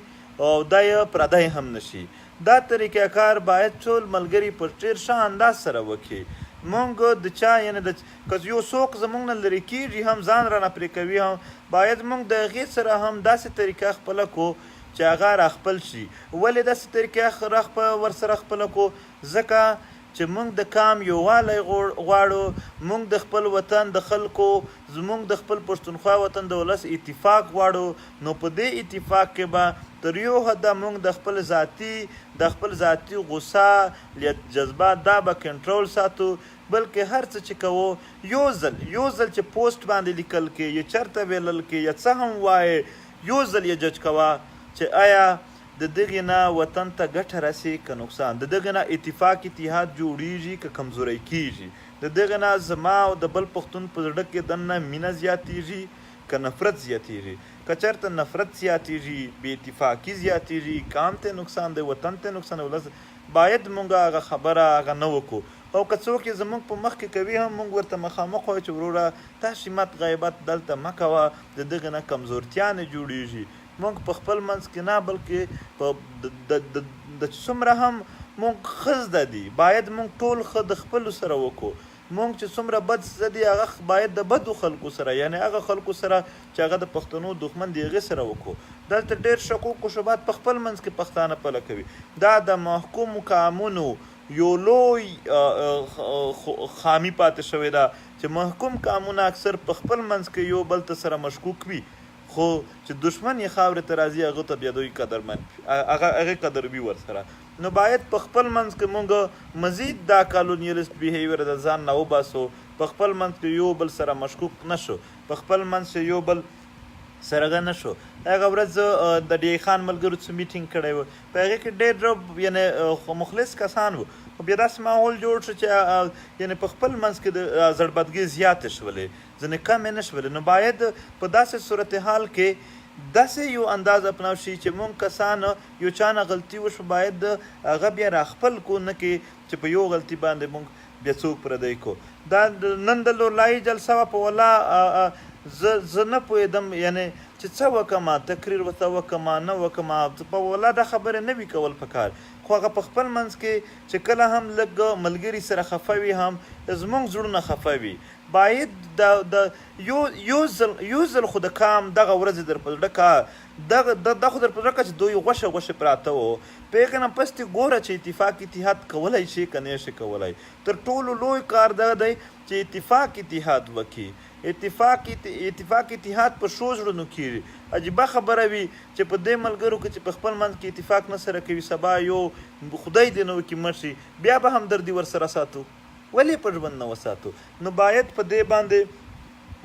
او دی پردی هم نه شي دا طریقه کار باید ټول ملګري په ډېر ښه انداز سره وکړي مونږ د چا یعنې که یو څوک زموږ نه لرې کېږي هم ځان رانه پرې کوي هم باید مونږ د هغې سره هم داسې طریقه خپله کړو چې هغه راخپل شي ولې داسې طریقه ورسره خپله کړو ځکه چې مونږ د کام یووالی غواړو مونږ د خپل وطن د خلکو زمونږ د خپل پښتونخوا وطن د ولس اتفاق غواړو نو په دې اتفاق کې به تر یو حده مونږ د خپل ذاتي غصه جذبات دا به کنټرول ساتو بلکې هر څه چې کوو یو ځل چې پوسټ باندې لیکل کې یا چرته ویلل کې یا څه هم وایې یو ځل یې جج کوه چې آیا د دغې نه وطن ته ګټه رسي که نقصان د دغې نه اتفاق اتحاد جوړیږي که کمزوری کیږي د دغې نه زما او د بل پښتون په زړه کې دننه مینه زیاتیږي که نفرت زیاتیږي که چېرته نفرت زیاتیږي بې اتفاقي زیاتیږي کام ته نقصان دی وطن ته نقصان ولس باید مونږ هغه خبره هغه نه وکړو او که څوک یې زموږ په مخ کې کوي هم مونږ ورته مخامخ وایو چې وروره تا شمت غیبت دلته مه کوه د دغې نه کمزورتیا نه جوړیږي مونږ په خپل منځ کې نه بلکې د څومره هم مونږ ښه زده دي باید مونږ ټول ښه د خپلو سره وکړو مونږ چې څومره بد زده دي هغه باید د بدو خلکو سره یعنې هغه خلکو سره چې هغه د پښتنو دښمن دي هغې سره وکړو دلته ډېر شکوک و شبهات په خپل منځ کې پښتانه پله کوي دا د محکومو کامونو یو لوی خامي پاتې شوې ده چې محکوم کامونه اکثر په خپل منځ کې یو بل ته سره مشکوک وي خو چې دشمن یې خاورې ته راځي هغه ته بیا دوی قدرمن هغې قدر وي ورسره نو باید په خپل منځ کې مونږ مزید دا کالونیلیست بیهیویر د ځان نه وباسو په خپل منځ کې یو بل سره مشکوک نه شو په خپل منځ کې یو بل سره نه شو هغه ورځ د ډی خان ملګرو څه میټینګ کړی و په هغې کې ډېر یعنې مخلص کسان و خو بیا داسې ماحول جوړ شو چې یعنې په خپل منځ کې د زړبدګۍ زیاتې شولې ځینې کمې نه شولې نو باید په داسې صورتحال کې داسې یو انداز اپناو شي چې مونږ کسان یو چا نه غلطي وشو باید هغه بیا راخپل کو نه کې چې په یو غلطي باندې مونږ بیا څوک پردی کو دا نن د لولایي جلسه وه په والله زه نه پوهېدم یعنې چې څه وکړم تقریر ورته وکړم نه وکړم په والله دا خبرې نه وي کول پکار خو هغه په خپل منځ کې چې کله هم لږ ملګري سره خفه وي هم زموږ زړونه خفه وي باید یو ځل خو د کام دغه ورځې در په زړه کا دا خو در په زړه کا چې دوی غوښه پراته وو په هغې نه پس دې ګوره چې اتفاق اتحاد کولی شي که نه شي کولی تر ټولو لوی کار دا دی چې اتفاق اتحاد وکړي اتفاق اتحاد په ښو زړونو کېږي عجیبه خبره وي چې په دې ملګرو کې چې په خپل منځ کې اتفاق نه سره کوي سبا یو خدای دې نه وکړي مړ شي بیا به همدردي ورسره ساتو ولې په ژوند نه وساتو نو باید په دې باندې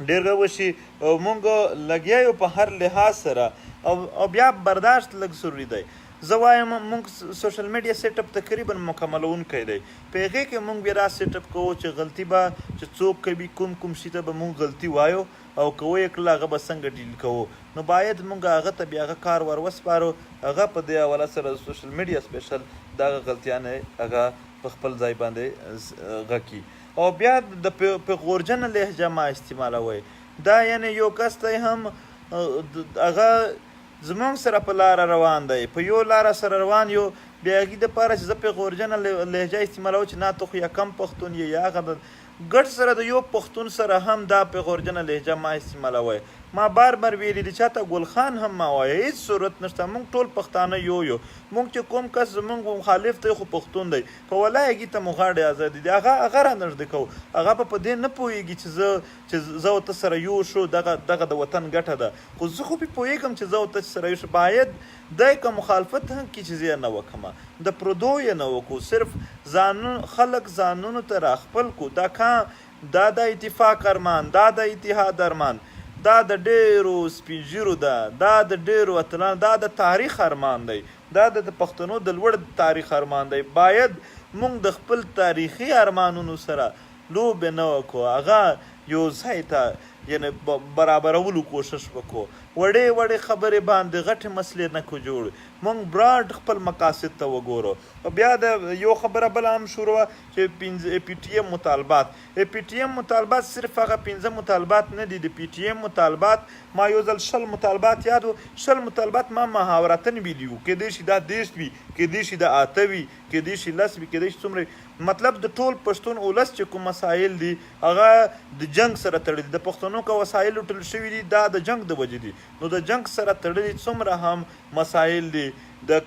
ډېر وشي او مونږ لګیا یو په هر لحاظ سره او بیا برداشت لږ ضروري دی زه وایم مونږ سوشل میډیا سیټ اپ تقریبا مکملونکی دی په هغې کې مونږ بیا را سیټ اپ کوو چې غلطي به چې څوک کوي کوم شي ته به مونږ غلطي وایو او که ویې کړله هغه به څنګه ډیل کوو نو باید مونږ هغه ته بیا هغه کار ور وسپارو هغه په دې حواله سره سوشل میډیا سپیشل دغه غلطیانې هغه په خپل ځای باندې غکي او بیا د پیغورجنه لهجه ما استعمالوئ دا یعنې یو کس دی هم هغه زموږ سره په لاره روان دی په یو لاره سره روان یو بیا هغې دپاره چې زه پیغورجنه لهجه استعمالوم چې نه ته خو یا کم پښتون یا هغه ګډ سره د یو پښتون سره هم دا پیغورجنه لهجه ما استعمالوئ ما بار ویلي دي چاته ګل خان هم ما وایه هېڅ صورت نشته موږ ټول پښتانه یو موږ چې کوم کس زموږ مخالف دی خو پښتون دی په ولایګي ته مو غاړې ازادي دي هغه رانږدې کوو هغه په دې نه پوهېږي چې زه او ته سره یو شو دغه د وطن ګټه ده خو زه خو پې پوهېږم چې زه او ته سره یو شو باید دی که مخالفت هم کړي چې زه یې نه وکړمه د پردو یې نه وکړو صرف خلک ځانونو ته راخپل کړو دا د اتفاق ارمان دا د اتحاد ارمان دا د ډېرو سپین ږیرو ده دا د ډېرو اتلانو دا د تاریخ ارمان دی دا د پښتنو د لوړ تاریخ ارمان دی باید موږ د خپل تاریخي ارمانونو سره لوبې نه وکړو هغه یو ځای ته یعنې برابرولو کوشش وکړو وړې خبرې باندې غټې مسلې نه کو جوړ موږ براډ خپل مقاصد ته وګورو او بیا د یو خبره بله هم شروع وه چې پی ټي ایم مطالبات پی ټي ایم مطالبات صرف هغه 15 مطالبات نه دي د پی ټي ایم مطالبات ما یو ځل 20 مطالبات یاد و 20 مطالبات ما محاورتن ویلي وو کیدای شي دا 10 وي کیدای شي دا 8 وي کیدای شي 10 وي کیدای شي څومره مطلب د ټول پښتون اولس چې کوم مسایل دي هغه د جنگ سره تړلي د پښتنو که وسایل لوټل شوي دي دا د جنگ د وجې دي نو د جنگ سره تړلي څومره هم مسایل دي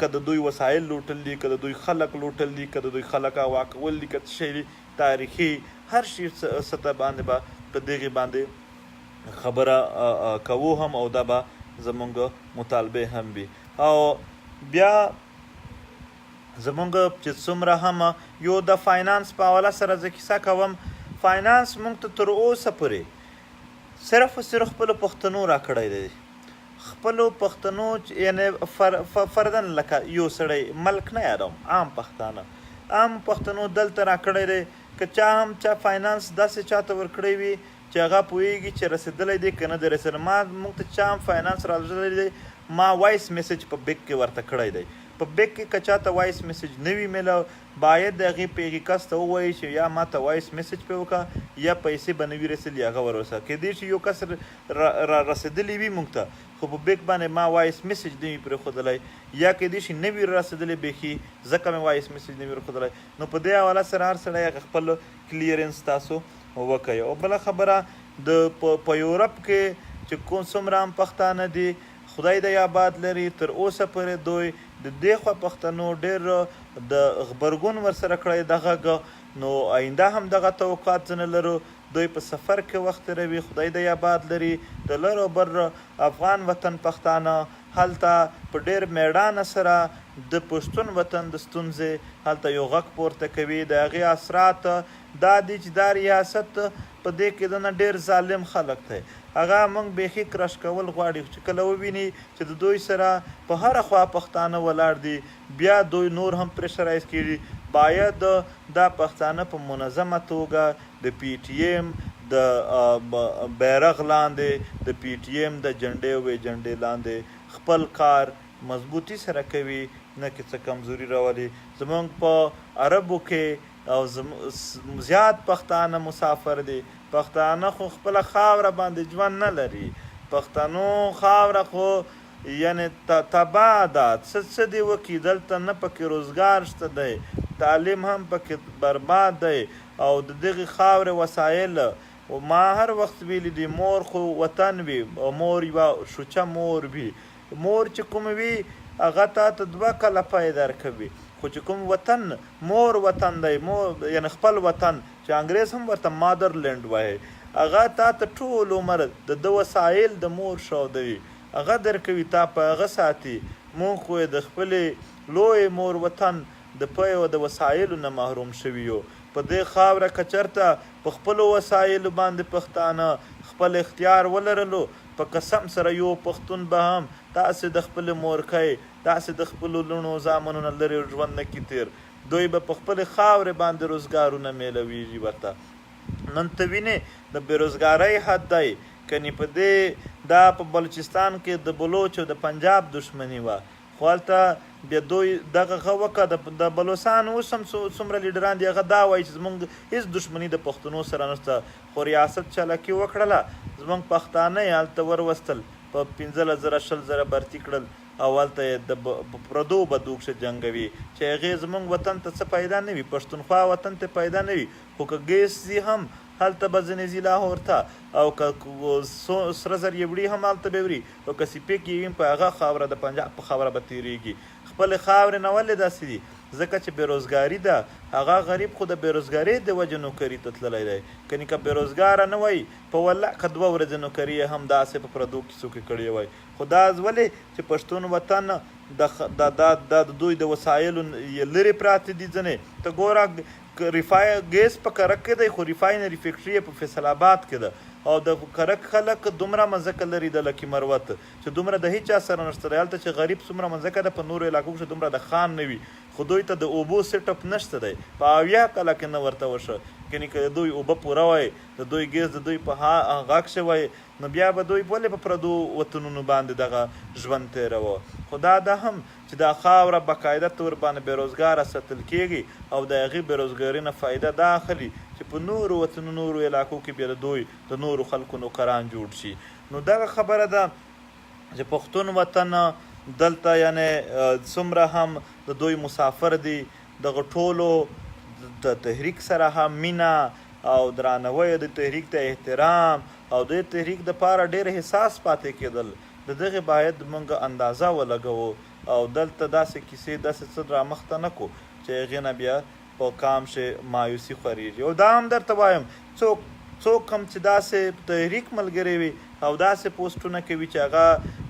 که د دوی وسایل لوټل دي که د دوی خلک لوټل دي که د دوی خلک اغوا کول دي که څه شی دي تاریخي هر شي سطح باندې به په دغې باندې خبره کوو هم او دا به زمونږ مطالبې هم وي او بیا زمونږ چې څومره هم یو د فاینانس په حواله سره زه کیسه کوم فاینانس مونږ ته تر اوسه پورې صرف او صرف خپلو پښتنو راکړی دی خپلو پښتنو یعنې فردن لکه یو سړی ملک نه یادوم عام پښتنو دلته راکړی دی که چا هم چا فاینانس داسې چاته ورکړی وي چې هغه پوهېږي چې رسېدلی دی که نه دی رسېدلی مونږ ته چا هم فاینانس رالېږلی دی ما وایس میسج په بیک کې ورته کړی دی په بیک کې که چاته وایس میسج نه وي میلو باید د هغې په هغې کس ته ووایي چې یا ما ته وایس میسج پې وکړه یا پیسې به نه وي رسېدلي هغه ور ورسه کیدای شي یو کس را رسېدلی وي موږ ته خو په بیک باندې ما وایس میسج نه وي پرېښودلی یا کیدای شي نه وي رسېدلی بیخي ځکه مې وایس میسج نه وي پرېښودلی نو په دې حواله سره هر سړی هغه خپل کلیرنس تاسو وکړئ او بله خبره په یورپ کې چې کوم څومره هم پښتانه دي خدای د آباد لري تر اوسه پورې دوی د دې خوا پښتنو ډېر د غبرګون ورسره کړی دغه نو آینده هم دغه توقعات ځنه لرو دوی په سفر کې وخت تېروي خدای د آباد لري د لر او بر افغان وطن پښتانه هلته په ډېر میړانه سره د پښتون وطن د ستونزې هلته یو غږ پورته کوي د هغې اثرات دا دي چې دا ریاست په دې کې دنه ډېر ظالم خلک دی هغه موږ بیخي کرش کول غواړي چې کله وویني چې د دوی سره په هره خوا پښتانه ولاړ دي بیا دوی نور هم پریشرایز کړي باید دا پښتانه په منظمه توګه د پی ټي ایم د بیرغ لاندې د پی ټي ایم د جنډې او ایجنډې لاندې خپل کار مضبوطی سره کوي نه کې څه کمزوري راولي زموږ په عربو کې او زیات پښتانه مسافر دي پښتانه خو خپله خاوره باندې ژوند نه لري پښتنو خاوره خو یعنې تباه ده څه دې وکړي دلته نه پکې روزګار شته دی تعلیم هم پکې برباد دی او د دغې خاورې وسایل ما هر وخت ویلي دي مور خو وطن وي مور یوه شوچه مور وي مور چې کوم وي هغه تا ته 2 کاله پای درکوي خو چې کوم وطن مور وطن دی مور یعنې خپل وطن چې انګریز هم ورته مادرلینډ وایي هغه تا ته ټول عمر د وسایل د مور شودوي هغه درکوي تا په هغه ساتي مونږ خو د خپلې لوی مور وطن د پی او د وسایلو نه محروم شوي یو په دې خاوره که چېرته په خپلو وسایلو باندې پښتانه خپل اختیار ولرلو په قسم سره یو پښتون به هم داسې د خپلې مورکۍ داسې د خپلو لوڼو زامنو نه لرې ژوند نه کړي تېر دوی به په خپلې خاورې باندې روزګارونه میلویږي ورته نن ته وینې د بېروزګارۍ حد دی کنې په دې دا په بلوچستان کې د بلوچ او د پنجاب دښمني وه خو هلته بیا دوی دغه ښه وکړه د بلوچستان اوس هم څومره لیډران دي هغه دا وایي چې زموږ هېڅ دښمني د پښتنو سره نشته خو ریاست چالاکي وکړله زموږ پښتانه یې هلته وروستل په 15,000 برتي کړل او هلته یې د پردو بدوکشه جنګوي چې هغې زموږ وطن ته څه پیدا نه وي پښتونخوا وطن ته پیدا نه وي خو که ګیس ځي هم هلته به ځینې ځي لاهور ته او که سره زر یې وړي هم هلته به وړي او که سیپې کېږي په هغه خاوره د پنجاب په خاوره به تېرېږي خپلې خاورې نه ولې داسې دي ځکه چې بېروزګاري ده هغه غریب خو د بېروزګارۍ د وجې نوکري ته تللی دی کنې که بېروزګاره نه وی په والله که 2 ورځې نوکري یې هم داسې په پردو کیسو کې کړې وی خو دا ولې چې پښتون وطن د دوی د وسایلو لرې پراته دي ځینې ته ګوره ګیس په کرک کې دی خو ریفاینري فیکټري په فیصل آباد کې ده او د کرک خلک دومره مځکه لري د لکي مروت چې دومره د هیچا سره نشته دی هلته چې غریب څومره مځکه ده په نورو علاقو کښې دومره د خان نه وي خو دوی ته د اوبو سیټ اپ نشته دی په 80 کاله کې نه ورته وشه کنې که د دوی اوبه پوره وای د دوی ګیس د دوی په غاښ شوی نو بیا به دوی ولې په پردو وطنونو باندې دغه ژوند تېروه خو دا ده هم چې دا خاوره باقاعده طور باندې بېروزګاره ساتل کېږي او د هغې بېروزګاري نه فایده دا اخلي چې په نورو وطنونو نورو علاقو کې بیا د دوی د نورو خلکو نوکران جوړ شي نو دغه خبره ده چې پښتون وطن دلته یعنې څومره هم د دوی مسافر دي دغه ټولو د تحریک سره هم مینه او درناوی د تحریک ته احترام او د تحریک دپاره ډېر حساس پاتې کېدل د دغې باید موږ اندازه ولګوو او دلته داسې کیسې داسې څه رامخته نه کړو چې هغې نه بیا په کام شي مایوسي خورېږي او دا هم درته وایم څوک هم چې داسې تحریک ملګری وي او داسې پوسټونه کوي چې هغه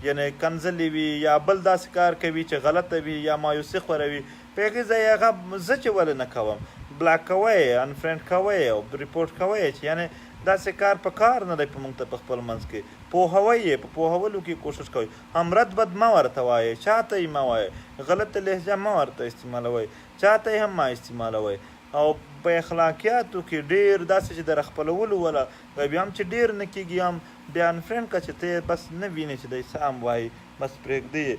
یعنې کنځلې وي یا بل داسې کار کوي چې غلطه وي یا مایوسي خوروي په هغې ځای هغه زه چې ولې نه کوم بلاک کوئ انفرینډ کوئ او ریپورټ کوئ چې یعنې داسې کار په کار نه دی په موږ ته په خپل منځ کې پوهوئ یې په پوهولو کې کوشش کوئ هم رد بد مه ورته وایئ چاته یې مه وایئ غلطه لهجه مه ورته استعمالوئ چاته یې هم مه استعمالوئ او په اخلاقیاتو کې ډېر داسې چې در خپلولو وله بیا هم چې ډېر نه کېږي هم بیا انفرینډ که چې ته بس نه وینې چې دی څه هم وایي بس پرېږدي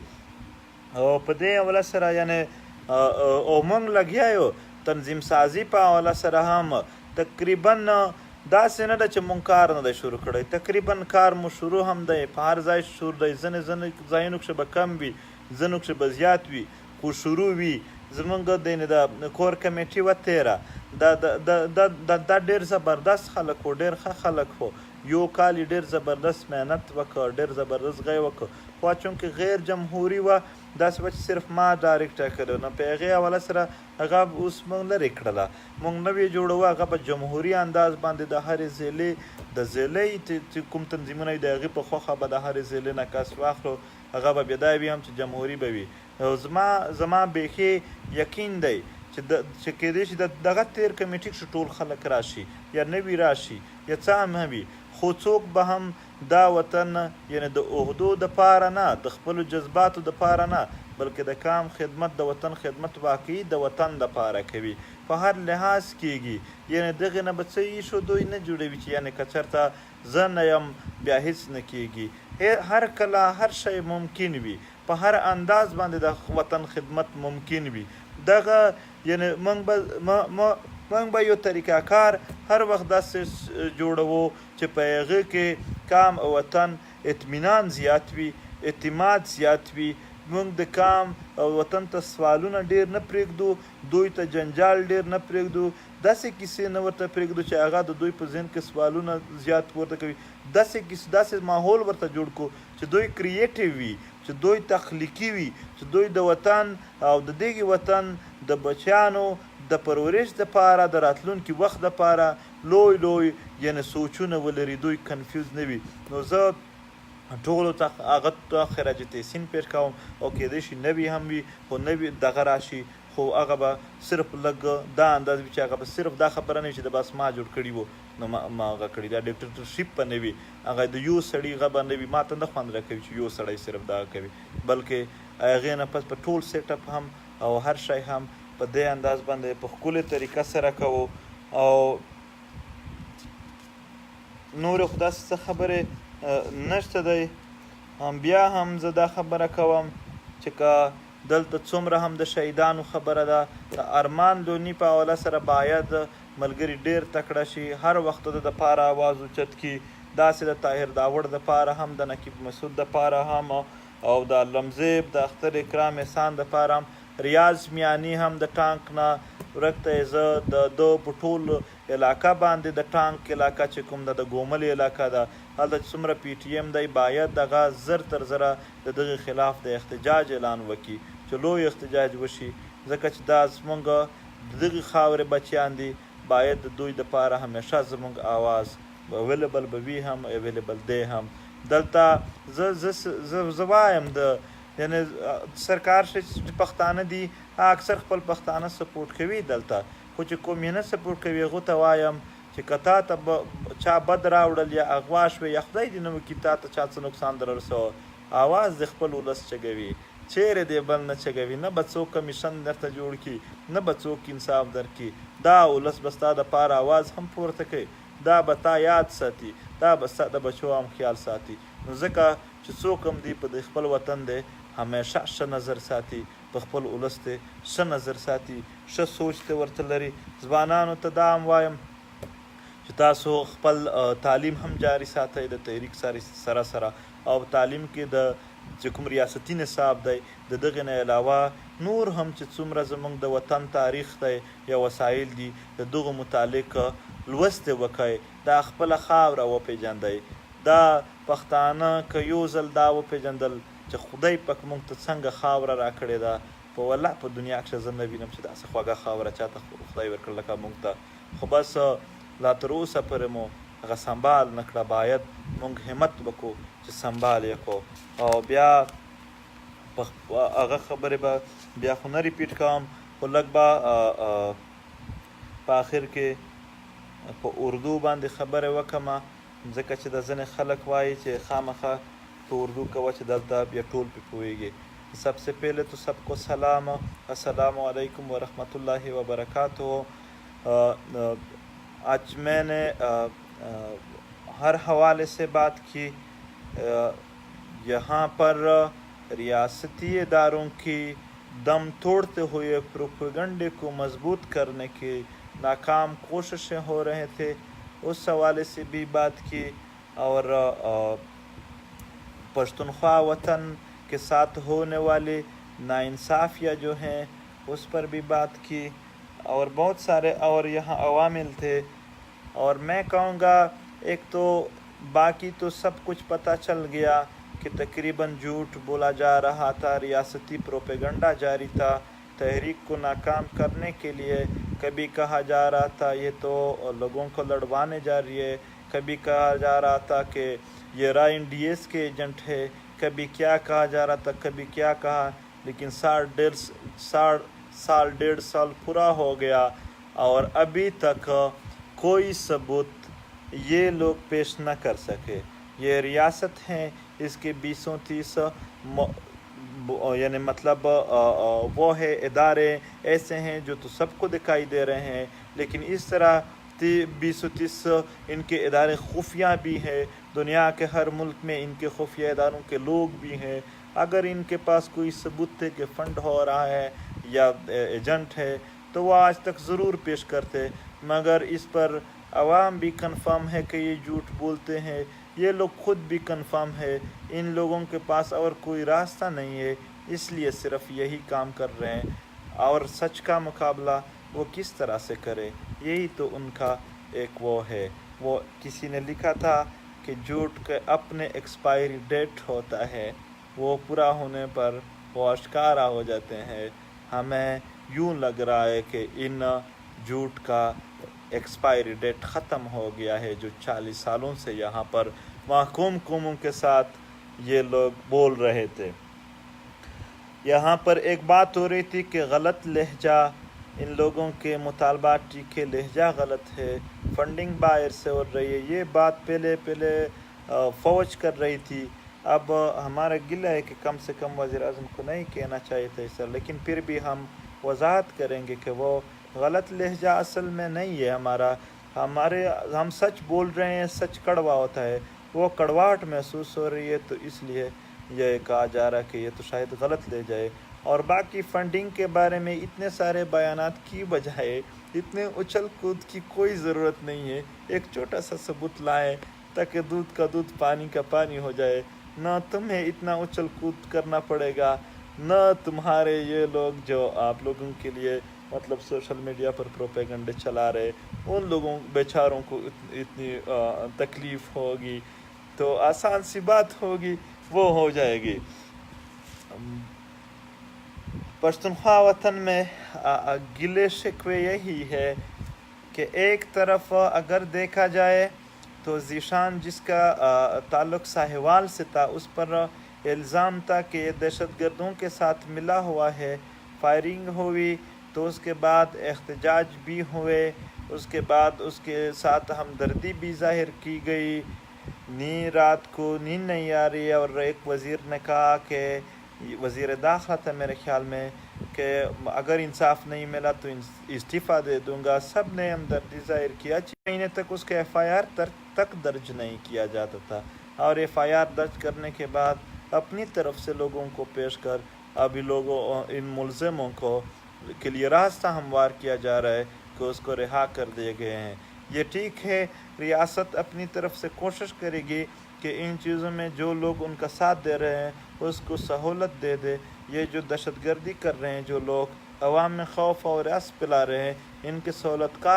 او په دې حواله سره یعنې او موږ لګیا یو تنظیم سازي په حواله سره هم تقریبا داسې نه ده چې مونږ کار نه دی شروع کړی تقریبا کار مو شروع هم دی په هر ځای شروع دی ځینې ځایونو کښې به کم وي ځینو کښې به زیات وي خو شروع وي زمونږ د کور کمیټي وتېره دا ډېر زبردست خلک و ډېر ښه خلک و یو کال یې ډېر زبردست محنت وکړ ډېر زبردست غی وکړ خو چونکې غیر جمهوري وه داسې وه چې صرف ما ډایرکټ ټاکلی نو په هغې حواله سره هغه اوس موږ لرې کړله موږ نوې جوړوو هغه په جمهوري انداز باندې د هرې ضلعې د ضلعې چې کوم تنظیمونه وي د هغې په خوښه به د هرې ضلعې نه کس واخلو هغه به بیا دا وي هم چې جمهوري به وي او زما بیخي یقین دی چې کېدای شي دغه تیر کمیټې کښې ټول خلک راشي یا نوي راشي یا څه هم وي خو څوک به هم دا وطن یعنې د عهدو دپاره نه د خپلو جذباتو دپاره نه بلکې د کام خدمت د وطن خدمت واقعي د وطن دپاره کوي په هر لحاظ کېږي یعنې دغې نه به څه ایښو دوی نه جوړوي چې یعنې که چېرته زه نه یم بیا هېڅ نه کېږي هر کله هر شی ممکن وي په هر انداز باندې د وطن خدمت ممکن وي دغه یعنې موږ به یو طریقه کار هر وخت داسې جوړوو چې په هغې کې کام او وطن اطمینان زیات وي اعتماد زیات وي موږ د کام او وطن ته سوالونه ډېر نه پرېږدو دوی ته جنجال ډېر نه پرېږدو داسې کیسې نه ورته پرېږدو چې هغه د دوی په ذهن کې سوالونه زیات ورته کوي داسې ماحول ورته جوړ کړو چې دوی کریټیو وي چې دوی تخلیقي وي چې دوی د وطن او د دغې وطن د بچیانو د پرورش دپاره د راتلونکي وخت دپاره لوی یعنې سوچونه ولري دوی کنفیوز نه وي نو زه ټولو ته هغه ته خراج تحسین پیش کوم او کېدای شي نوي هم وي خو نوي دغه راشي خو هغه به صرف لږ دا انداز وي چې هغه به صرف دا خبره نه وي چې د بس ما جوړ کړي وو نو ما هغه کړي دا ډکټرشپ به نه وي هغه د یو سړي هغه به نه وي ما ته نه خوند راکوي چې یو سړی صرف دغه کوي بلکې هغې نه پس په ټول سیټ اپ هم او هر شی هم په دې انداز باندې په ښکلې طریقه سره کوو او نورې خو داسې څه خبرې نشته دی بیا هم زه دا خبره کوم چې که دلته څومره هم د شهیدانو خبره ده د ارمان لوني په حواله سره باید ملګري ډېر تکړه شي هر وخت د دپاره آواز اوچت کړي داسې د طاهر داوړ دپاره هم د نقیب مسعود دپاره هم او د علمزیب د اختر اکرام احسان دپاره هم ریاض میانی هم د ټانک نه ورکته زه د دو په ټول علاقه باندې د ټانک علاقه چې کوم ده د ګومل علاقه ده هلته چې څومره پی ټي ایم دی باید دغه زر تر زره د دغه خلاف د احتجاج اعلان وکړي چې لوی احتجاج وشي ځکه چې دا زمونږ د دغې خاورې بچیان دي باید د دوی دپاره همیشه زمونږ آواز اویلیبل به وي هم اویلیبل دی هم دلته زه وایم د یعنی سرکار چې پښتانه دي اکثر خپل پښتانه سپورټ کوي دلته خو چې کوم یې نه سپورټ کوي هغو ته وایم چې که تا ته چا بد راوړل یا اغوا شوې یا خدای دې نه وکړي تا ته چا څه نقصان در رسوه آواز د خپل ولس چګوي چیرې دی بل نه چګوي نه به څوک کمیشن درته جوړ کړي نه به څوک انصاف درکړي دا ولس به ستا دپاره آواز هم پورته کوي دا به تا یاد ساتي دا به ستا د بچو هم خیال ساتي نو ځکه چې څوک هم دی په د خپل وطن دی همیشه ښه نظر ساتي په خپل ولس دی ښه نظر ساتي ښه سوچ ته ورته لري ځوانانو ته دا هم وایم چې تاسو خپل تعلیم هم جاری ساتئ د تحریک سره سره او تعلیم کې د چې کوم ریاستي نصاب دی د دغې نه علاوه نور هم چې څومره زموږ د وطن تاریخ دی یا وسایل دي د دغو متعلق لوستې وکئ دا خپله خاوره وپېژندئ دا پښتانه که یو ځل دا وپېژندل چې خدای پاک موږ ته څنګه خاوره راکړې ده په والله په دنیا کښې زه نه وینم چې داسې خوږه خاوره چاته خدای ورکړه لکه موږ ته خو بس لا تر اوسه پورې مو هغه سنبال نه کړه باید موږ همت وکړو چې سنبال یې کړو او بیا هغه خبرې به بیا خو نه ریپیټ کوم خو لږ به په آخر کې په اردو باندې خبرې وکړمه ځکه چې د ځینې خلک وایي چې خامخا تو اردو کوه چې دلته بیا ټول پې پوهېږي سب سے پہلے تو سب کو سلام السلام علیکم ورحمۃ اللہ وبرکاتہ آج میں نے ہر حوالے سے بات کی یہاں پر ریاستی اداروں کی دم توڑتے ہوئے پروپیگنڈے کو مضبوط کرنے کی ناکام کوششیں ہو رہے تھے اس حوالے سے بھی بات کی اور پشتونخوا وطن کے ساتھ ہونے والے ناانصافیاں جو ہیں اس پر بھی بات کی اور بہت سارے اور یہاں عوامل تھے اور میں کہوں گا ایک تو باقی تو سب کچھ پتہ چل گیا کہ تقریباً جھوٹ بولا جا رہا تھا ریاستی پروپیگنڈا جاری تھا تحریک کو ناکام کرنے کے لیے کبھی کہا جا رہا تھا یہ تو لوگوں کو لڑوانے جا رہی ہے کبھی کہا جا رہا تھا کہ یہ رائن ڈی ایس کے ایجنٹ ہے کبھی کیا کہا جا رہا تھا کبھی کیا کہا لیکن سال ڈیڑھ سال پورا ہو گیا اور ابھی تک کوئی ثبوت یہ لوگ پیش نہ کر سکے یہ ریاست ہیں اس کے 20-30 یعنی مطلب وہ ہے ادارے ایسے ہیں جو تو سب کو دکھائی دے رہے ہیں لیکن اس طرح 20-30 ان کے ادارے خفیہ بھی ہیں دنیا کے ہر ملک میں ان کے خفیہ اداروں کے لوگ بھی ہیں اگر ان کے پاس کوئی ثبوت ہے کہ فنڈ ہو رہا ہے یا ایجنٹ ہے تو وہ آج تک ضرور پیش کرتے مگر اس پر عوام بھی کنفرم ہے کہ یہ جھوٹ بولتے ہیں یہ لوگ خود بھی کنفرم ہے ان لوگوں کے پاس اور کوئی راستہ نہیں ہے اس لیے صرف یہی کام کر رہے ہیں اور سچ کا مقابلہ وہ کس طرح سے کرے یہی تو ان کا ایک وہ ہے وہ کسی نے لکھا تھا کہ جھوٹ کے اپنے ایکسپائری ڈیٹ ہوتا ہے وہ پورا ہونے پر وہ اشکارا ہو جاتے ہیں ہمیں یوں لگ رہا ہے کہ ان جھوٹ کا ایکسپائری ڈیٹ ختم ہو گیا ہے جو 40 سالوں سے یہاں پر محکوم قوموں کے ساتھ یہ لوگ بول رہے تھے یہاں پر ایک بات ہو رہی تھی کہ غلط لہجہ ان لوگوں کے مطالبات کے لہجہ غلط ہے فنڈنگ باہر سے ہو رہی ہے یہ بات پہلے فوج کر رہی تھی اب ہمارا گلہ ہے کہ کم سے کم وزیر اعظم کو نہیں کہنا چاہیے تھا ایسا لیکن پھر بھی ہم وضاحت کریں گے کہ وہ غلط لہجہ اصل میں نہیں ہے ہم سچ بول رہے ہیں سچ کڑوا ہوتا ہے وہ کڑواہٹ محسوس ہو رہی ہے تو اس لیے یہ کہا جا رہا ہے کہ یہ تو شاید غلط لے جائے اور باقی فنڈنگ کے بارے میں اتنے سارے بیانات کی بجائے اتنے اچھل کود کی کوئی ضرورت نہیں ہے ایک چھوٹا سا ثبوت لائیں تاکہ دودھ کا دودھ پانی کا پانی ہو جائے نہ تمہیں اتنا اچھل کود کرنا پڑے گا نہ تمہارے یہ لوگ جو آپ لوگوں کے لیے مطلب سوشل میڈیا پر پروپیگنڈے چلا رہے، ان لوگوں بیچاروں کو اتنی تکلیف ہوگی، تو آسان سی بات ہوگی، وہ ہو جائے گی۔ پشتونخوا وطن میں گلے شکوے یہی ہے کہ ایک طرف اگر دیکھا جائے تو ذیشان جس کا تعلق ساہیوال سے تھا، اس پر الزام تھا کہ یہ دہشت گردوں کے ساتھ ملا ہوا ہے، فائرنگ ہوئی تو اس کے بعد احتجاج بھی ہوئے، اس کے بعد اس کے ساتھ ہمدردی بھی ظاہر کی گئی، رات کو نیند نہیں آ رہی، اور ایک وزیر نے کہا کہ وزیر داخلہ تھا میرے خیال میں، کہ اگر انصاف نہیں ملا تو استعفیٰ دے دوں گا۔ سب نے ہمدردی ظاہر کیا۔ 6 مہینے تک اس کے ایف آئی آر تک درج نہیں کیا جاتا تھا، اور ایف آئی آر درج کرنے کے بعد اپنی طرف سے لوگوں کو پیش کر ابھی ان ملزموں کو کے لیے راستہ ہموار کیا جا رہا ہے کہ اس کو رہا کر دیے گئے ہیں۔ یہ ٹھیک ہے، ریاست اپنی طرف سے کوشش کرے گی کہ ان چیزوں میں جو لوگ ان کا ساتھ دے رہے ہیں اس کو سہولت دے دے۔ یہ جو دہشت گردی کر رہے ہیں جو لوگ عوام میں خوف اور یأس پلا رہے ہیں، ان کے سہولت کار